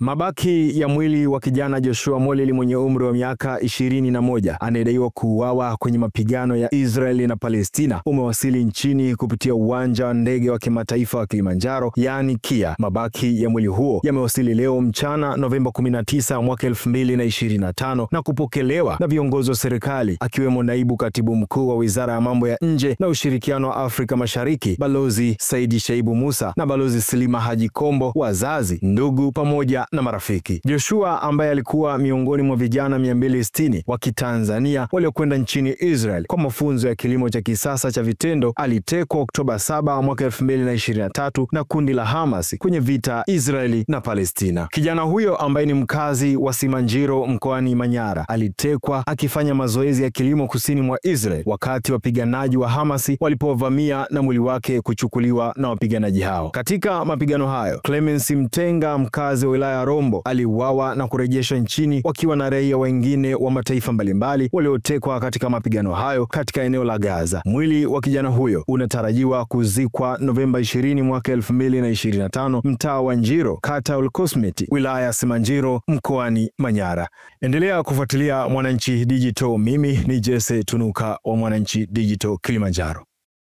Mabaki ya mwili wa kijana Joshua Molili mwenye umri wa miaka 21 anayedaiwa kuuawa kwenye mapigano ya Israeli na Palestina umewasili nchini kupitia uwanja wa ndege wa kimataifa wa Kilimanjaro, yaani KIA. Mabaki ya mwili huo yamewasili leo mchana Novemba 19 mwaka 2025 na kupokelewa na viongozi wa serikali akiwemo naibu katibu mkuu wa Wizara ya Mambo ya Nje na Ushirikiano wa Afrika Mashariki Balozi Saidi Shaibu Musa na Balozi Salima Haji Kombo, wazazi, ndugu pamoja na marafiki. Joshua ambaye alikuwa miongoni mwa vijana 260 wa Kitanzania waliokwenda nchini Israel kwa mafunzo ya kilimo cha kisasa cha vitendo alitekwa Oktoba 7 mwaka 2023 na kundi la Hamas kwenye vita Israeli na Palestina. Kijana huyo ambaye ni mkazi wa Simanjiro mkoani Manyara alitekwa akifanya mazoezi ya kilimo kusini mwa Israel wakati wapiganaji wa Hamas walipovamia na mwili wake kuchukuliwa na wapiganaji hao. Katika mapigano hayo, Clemence Mtenga mkazi wa wilaya Rombo aliuawa na kurejeshwa nchini wakiwa na raia wengine wa mataifa mbalimbali waliotekwa katika mapigano hayo katika eneo la Gaza. Mwili wa kijana huyo unatarajiwa kuzikwa Novemba 20 mwaka 2025 mtaa wa Njiro, kata Olkosmeti, wilaya ya Simanjiro mkoani Manyara. Endelea kufuatilia Mwananchi Digital. Mimi ni Jesse Tunuka wa Mwananchi Digital Kilimanjaro.